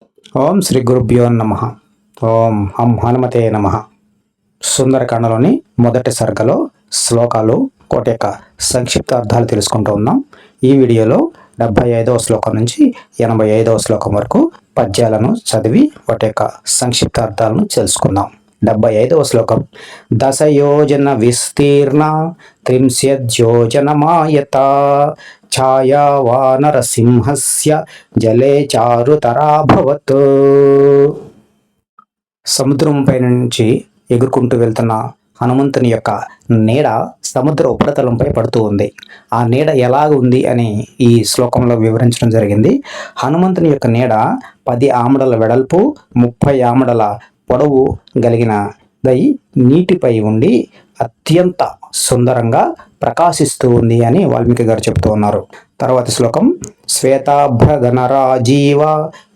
ఓం శ్రీ గురుభ్యో నమః. ఓం హం హనుమతే నమః. సుందరకాండలోని మొదటి సర్గలో శ్లోకాలు కోటి యొక్క సంక్షిప్త అర్థాలు తెలుసుకుంటూ ఉన్నాం. ఈ వీడియోలో 75వ శ్లోకం నుంచి 85వ శ్లోకం వరకు పద్యాలను చదివి వాటి యొక్క సంక్షిప్త అర్థాలను తెలుసుకుందాం. 75వ శ్లోకం. దశయోజన విస్తీర్ణ త్రింశద్యోజనమాయత ఛాయా వానరసింహస్య జలే చారుతరాభవత్. సముద్రంపై నుంచి ఎగురుకుంటూ వెళ్తున్న హనుమంతుని యొక్క నీడ సముద్ర ఉపరితలంపై పడుతూ ఉంది. ఆ నీడ ఎలాగ ఉంది అని ఈ శ్లోకంలో వివరించడం జరిగింది. హనుమంతుని యొక్క నీడ 10 ఆమడల వెడల్పు 30 ఆమడల పొడవు కలిగిన నీటిపై ఉండి అత్యంత సుందరంగా ప్రకాశిస్తూ ఉంది అని వాల్మీకి గారు చెప్తూ ఉన్నారు. తర్వాతి శ్లోకం. శ్వేతాభ్రగణరాజీవ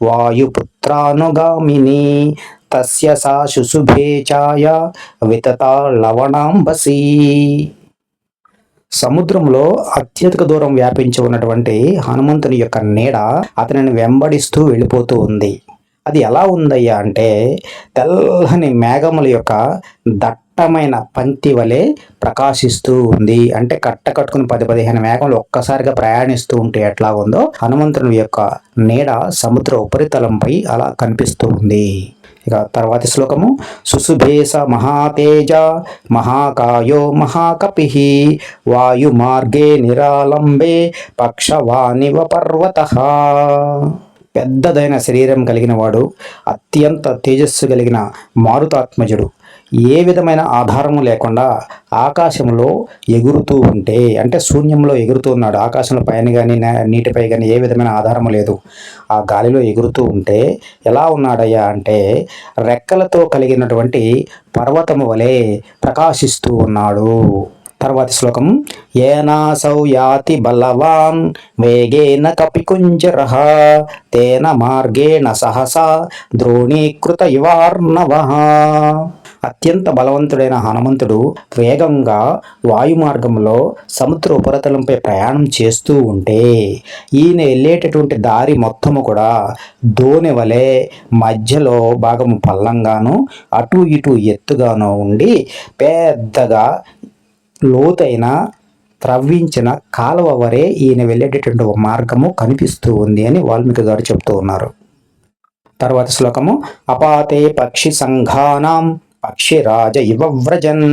వాయుపుత్రానుగామిని తస్య సా శుశుభే ఛాయ వితత లవణాంబసి. సముద్రంలో అత్యధిక దూరం వ్యాపించి ఉన్నటువంటి హనుమంతుని యొక్క నీడ అతనిని వెంబడిస్తూ వెళ్ళిపోతూ ఉంది. అది ఎలా ఉందయ్యా అంటే తెల్లని మేఘముల యొక్క దట్టమైన పంక్తి వలె ప్రకాశిస్తూ ఉంది. అంటే కట్టుకుని 10-15 మేఘములు ఒక్కసారిగా ప్రయాణిస్తూ ఉంటే ఎట్లా ఉందో హనుమంతుని యొక్క నీడ సముద్ర ఉపరితలంపై అలా కనిపిస్తూ ఉంది. ఇక తర్వాతి శ్లోకము. సుశుభేస మహాతేజ మహాకాయో మహాకపిః వాయు మార్గే నిరాలంబే పక్షవానివ పర్వతః. పెద్దదైన శరీరం కలిగిన వాడు, అత్యంత తేజస్సు కలిగిన మారుతాత్మజుడు, ఏ విధమైన ఆధారము లేకుండా ఆకాశంలో ఎగురుతూ ఉంటే, అంటే శూన్యంలో ఎగురుతూ ఉన్నాడు. ఆకాశంలో పైన కానీ నీటిపై కానీ ఏ విధమైన ఆధారము లేదు. ఆ గాలిలో ఎగురుతూ ఉంటే ఎలా ఉన్నాడయ్యా అంటే రెక్కలతో కలిగినటువంటి పర్వతము వలె ప్రకాశిస్తూ ఉన్నాడు. తర్వాతి శ్లోకం. ఏనాసౌ యాతి బలవాన్ వేగేన కపికుంజరః తేన మార్గేణ సహసా ద్రోణీకృత ఇవార్ణవః. అత్యంత బలవంతుడైన హనుమంతుడు వేగంగా వాయుమార్గంలో సముద్ర ఉపరితలంపై ప్రయాణం చేస్తూ ఉంటే ఈయన వెళ్ళేటటువంటి దారి మొత్తము కూడా దోణి వలె మధ్యలో భాగము పల్లంగాను అటు ఇటు ఎత్తుగాను ఉండి పెద్దగా లోతైన త్రవ్వించిన కాలువ వరే ఈయన వెళ్ళేటటువంటి మార్గము కనిపిస్తూ ఉంది అని వాల్మీకి గారు చెప్తూ ఉన్నారు. తర్వాత శ్లోకము. అపాతే పక్షి సంఘానాం పక్షిరాజ ఇవ వ్రజన్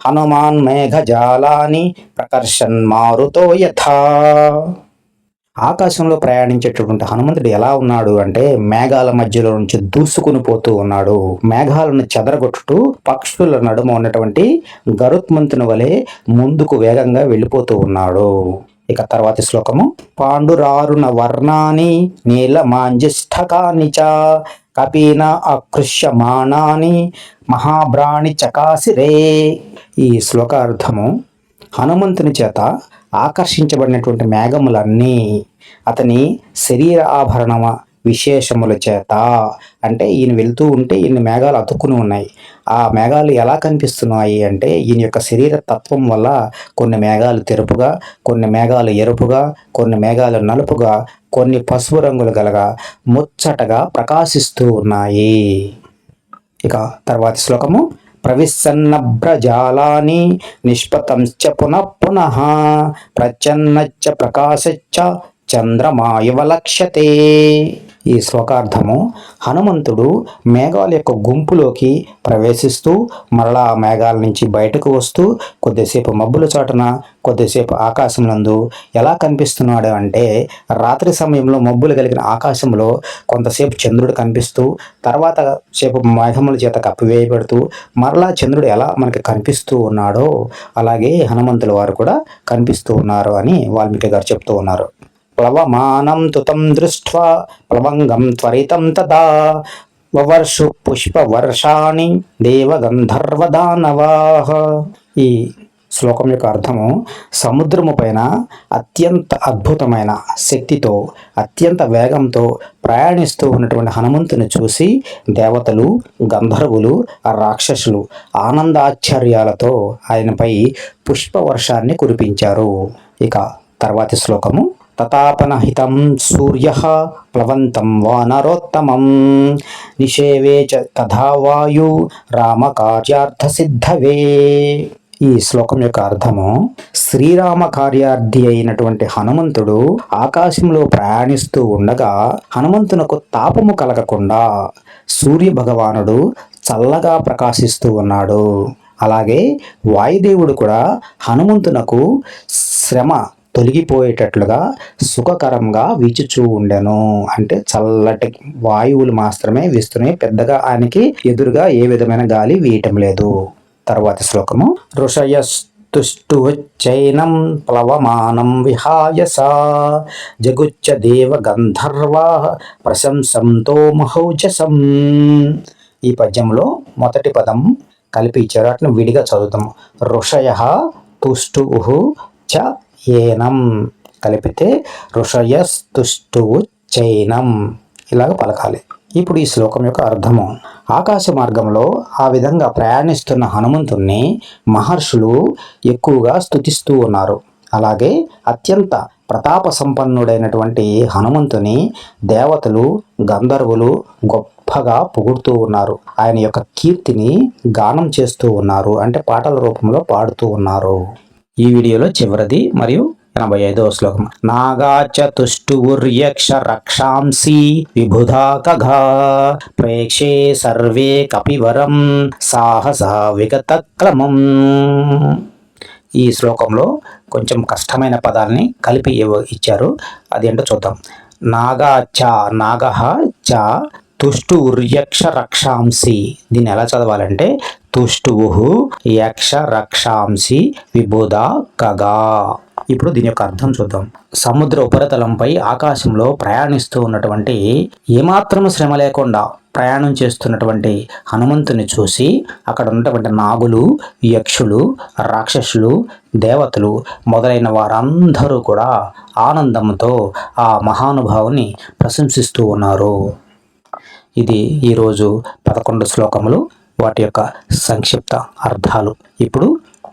హనుమాన్ మేఘజాలాని ప్రకర్షన్ మారుతో యథా. ఆకాశంలో ప్రయాణించేటటువంటి హనుమంతుడు ఎలా ఉన్నాడు అంటే మేఘాల మధ్యలో నుంచి దూసుకుని పోతూ ఉన్నాడు. మేఘాలను చెదరగొట్టుతూ పక్షుల నడుమ ఉన్నటువంటి గరుత్మంతుని వలె ముందుకు వేగంగా వెళ్ళిపోతూ ఉన్నాడు. ఇక తర్వాతి శ్లోకము. పాండురారుణ వర్ణాని నీలమాంజిష్ఠకాని చ కపీన అకృష్యమాణాని మహాబ్రాణి చకాసిరే. ఈ శ్లోకార్థము హనుమంతుని చేత ఆకర్షించబడినటువంటి మేఘములన్నీ అతని శరీర ఆభరణ విశేషముల చేత, అంటే ఈయన వెళ్తూ ఉంటే ఈయన మేఘాలు అతుక్కుని ఉన్నాయి. ఆ మేఘాలు ఎలా కనిపిస్తున్నాయి అంటే ఈయన యొక్క శరీర తత్వం వల్ల కొన్ని మేఘాలు తెరుపుగా, కొన్ని మేఘాలు ఎరుపుగా, కొన్ని మేఘాలు నలుపుగా, కొన్ని పసుపు రంగులు గలగా ముచ్చటగా ప్రకాశిస్తూ ఉన్నాయి. ఇక తర్వాతి శ్లోకము. ప్రవిసన్నభ్రజాలాని నిష్పతంశ్చ పునః పునః ప్రచన్నచ్చ ప్రకాశచ్చ చంద్రమాయువ లక్ష్యతే. ఈ శ్లోకార్థము హనుమంతుడు మేఘాల యొక్క గుంపులోకి ప్రవేశిస్తూ మరలా మేఘాల నుంచి బయటకు వస్తూ కొద్దిసేపు మబ్బుల చాటున కొద్దిసేపు ఆకాశం నందు ఎలా కనిపిస్తున్నాడు అంటే రాత్రి సమయంలో మబ్బులు కలిగిన ఆకాశంలో కొంతసేపు చంద్రుడు కనిపిస్తూ తర్వాత సేపు మేఘముల చేత కప్పివేయబడుతూ మరలా చంద్రుడు ఎలా మనకి కనిపిస్తూ ఉన్నాడో అలాగే హనుమంతుల వారు కూడా కనిపిస్తూ ఉన్నారు అని వాల్మీకి గారు చెప్తూ ఉన్నారు. ప్లవమానం తుతం దృష్ట్వా ప్లవంగం త్వరితం తదా వవర్షు పుష్పవర్షాణి దేవగంధర్వదానవాః. ఈ శ్లోకం యొక్క అర్థము సముద్రము పైన అత్యంత అద్భుతమైన శక్తితో అత్యంత వేగంతో ప్రయాణిస్తూ ఉన్నటువంటి హనుమంతుని చూసి దేవతలు, గంధర్వులు, రాక్షసులు ఆనందాశ్చర్యాలతో ఆయనపై పుష్పవర్షాన్ని కురిపించారు. ఇక తర్వాతి శ్లోకము. తతాపనహితం సూర్యః ప్లవంతం వానరోత్తమం నిషేవే చ తథా వాయు రామకార్యార్థసిద్ధవే. ఈ శ్లోకం యొక్క అర్థము, శ్రీరామ కార్యార్థి అయినటువంటి హనుమంతుడు ఆకాశంలో ప్రయాణిస్తూ ఉండగా హనుమంతునకు తాపము కలగకుండా సూర్య భగవానుడు చల్లగా ప్రకాశిస్తూ ఉన్నాడు. అలాగే వాయుదేవుడు కూడా హనుమంతునకు శ్రమ తొలగిపోయేటట్లుగా సుఖకరంగా వీచుచూ ఉండెను. అంటే చల్లటి వాయువులు మాత్రమే వీస్తున్నాయి, పెద్దగా ఆయనకి ఎదురుగా ఏ విధమైన గాలి వీయటం లేదు. తర్వాతి శ్లోకము, ఋషయస్తుష్టువచ్చైనం ప్లవమానం విహాయసా జగుచ్చ దేవ గంధర్వా ప్రశంసంతో మహౌజసం. ఈ పద్యంలో మొదటి పదం కలిపి ఇచ్చారు, అట్లా విడిగా చదువుతాము. ఋషయః తుష్టుః చ ఏనం కలిపితే ఋషయస్తుష్టువు చైనం ఇలాగ పలకాలి. ఇప్పుడు ఈ శ్లోకం యొక్క అర్థము, ఆకాశ మార్గంలో ఆ విధంగా ప్రయాణిస్తున్న హనుమంతుణ్ణి మహర్షులు ఎక్కువగా స్తుతిస్తూ ఉన్నారు. అలాగే అత్యంత ప్రతాప సంపన్నుడైనటువంటి హనుమంతుని దేవతలు గంధర్వులు గొప్పగా పొగుడుతూ ఉన్నారు. ఆయన యొక్క కీర్తిని గానం చేస్తూ ఉన్నారు, అంటే పాటల రూపంలో పాడుతూ ఉన్నారు. ఈ వీడియోలో చివరిది మరియు 85వ శ్లోకం, నాగాచ తుష్టుర్యక్ష రక్షాంసి విబుధా ఖగా ప్రేక్షే సర్వే కపివరం సాహస విగత క్రమం. ఈ శ్లోకంలో కొంచెం కష్టమైన పదాలని కలిపి ఇచ్చారు, అది ఏంటో చూద్దాం. నాగాచ నాగః చ తుష్టుర్యక్ష రక్షాంసి. దీన్ని ఎలా చదవాలంటే తుష్టుః యక్ష రక్షాంసి విబుధా ఖగా. ఇప్పుడు దీని యొక్క అర్థం చూద్దాం. సముద్ర ఉపరితలంపై ఆకాశంలో ప్రయాణిస్తూ ఉన్నటువంటి, ఏమాత్రం శ్రమ లేకుండా ప్రయాణం చేస్తున్నటువంటి హనుమంతుని చూసి అక్కడ ఉన్నటువంటి నాగులు, యక్షులు, రాక్షసులు, దేవతలు మొదలైన వారందరూ కూడా ఆనందంతో ఆ మహానుభావుని ప్రశంసిస్తూ ఉన్నారు. ఇది ఈరోజు 11 శ్లోకములు, వాటి యొక్క సంక్షిప్త అర్థాలు. ఇప్పుడు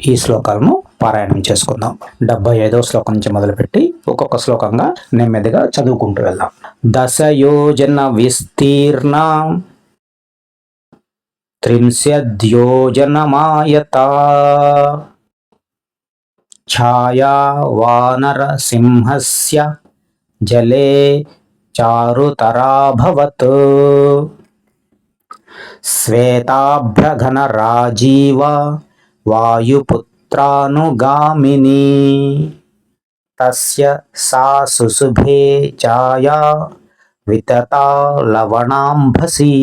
ఈ శ్లోకాలను పారాయణం చేసుకుందాం. 75వ శ్లోకం నుంచి మొదలుపెట్టి ఒక్కొక్క శ్లోకంగా నెమ్మదిగా చదువుకుంటూ వెళ్దాం. దశయోజన విస్తీర్ణ త్రింశద్యోజనమాయత ఛాయా వానర సింహస్య జలే చారుతరాభవత్ శ్వేతాభ్రఘన రాజీవ వాయుపుత్రానుగామిని తస్య సా సుశుభే ఛాయా వితతా లవణాంభసి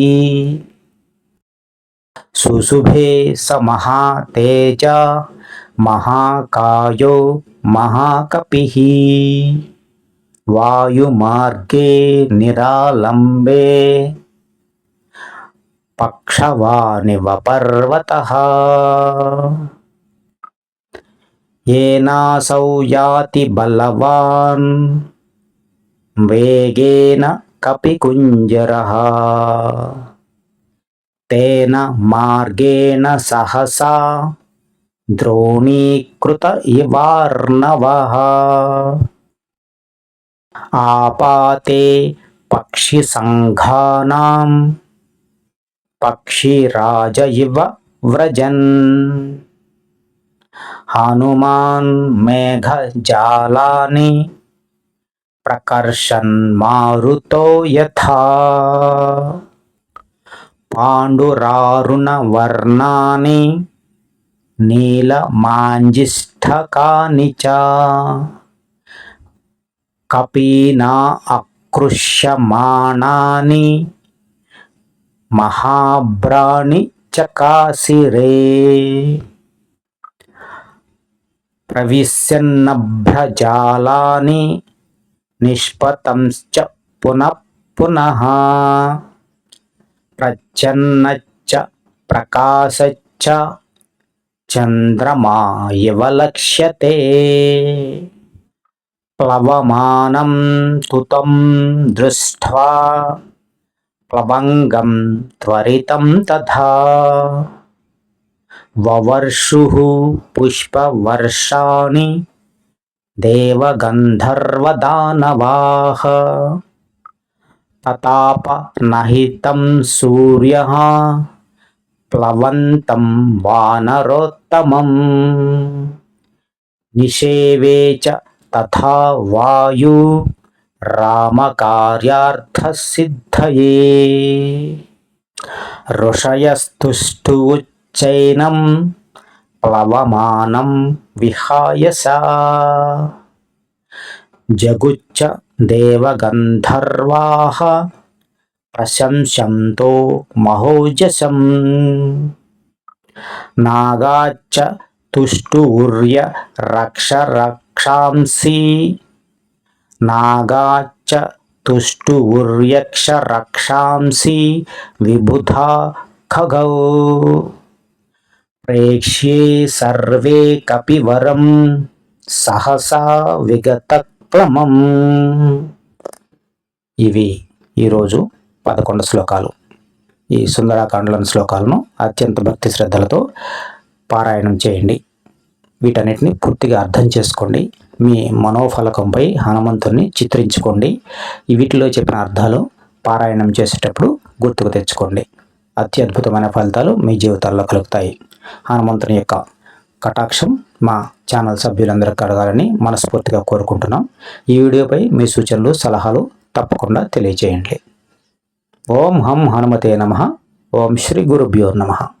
సుశుభే స మహాతేజ మహాకాయో మహాకపిః వాయుమార్గే నిరాలంబే పక్షవానివ పర్వతః ఏనాసౌ యాతి బలవాన్ వేగేన కపికుంజరః తేన మార్గేణ సహసా ద్రోణీకృత ఇవార్ణవః ఆపాతే పక్షిసంఘానాం పక్షిరాజ ఇవ వ్రజన్ హనుమాన్ మేఘజాలాని ప్రకర్షన్ మారుతో యథా పాండురారుణ వర్ణాని నీలమాంజిష్ఠకాని చ కపీనా అకృష్యమాణాని మహాబ్రాణి చకాసిరే ప్రవిశన్నభ్రజాలాని నిష్పతంశ్చ పునః పునః ప్రచ్ఛన్నశ్చ ప్రకాశశ్చ చంద్రమా ఇవ లక్ష్యతే ప్లవమానం తుతం దృష్ట్వా ప్లవంగం త్వరితం తథా వవర్షుః పుష్పవర్షాణి దేవగంధర్వదానవాః తతాప నహితం సూర్యః ప్లవంతం వానరోత్తమం నిషేవే చ తథా వాయు రామకార్యార్థసిద్ధయే ఋషయస్తుష్టువుచ్చైనం ప్లవమానం విహాయసా జగుచ్చ దేవగంధర్వాః ప్రశంసంతో మహోజసం నాగాచ్చ తుష్టువుర్య రక్షాంసి నాగాచ్చ తుష్టువుర్యక్షరక్షాంసి విబుధా ఖగౌ ప్రేక్ష్యే సర్వే కపివరం సహసా విగతక్రమం. ఇవి ఈరోజు 11 శ్లోకాలు. ఈ సుందరాకాండలోని శ్లోకాలను అత్యంత భక్తి శ్రద్ధలతో పారాయణం చేయండి. వీటన్నిటిని పూర్తిగా అర్థం చేసుకోండి. మీ మనోఫలకంపై హనుమంతుని చిత్రించుకోండి. వీటిలో చెప్పిన అర్థాలు పారాయణం చేసేటప్పుడు గుర్తుకు తెచ్చుకోండి. అత్యద్భుతమైన ఫలితాలు మీ జీవితాల్లో కలుగుతాయి. హనుమంతుని యొక్క కటాక్షం మా ఛానల్ సభ్యులందరికీ కలగాలని మనస్ఫూర్తిగా కోరుకుంటున్నాం. ఈ వీడియోపై మీ సూచనలు సలహాలు తప్పకుండా తెలియజేయండి. ఓం హం హనుమతే నమః. ఓం శ్రీ గురుభ్యో నమః.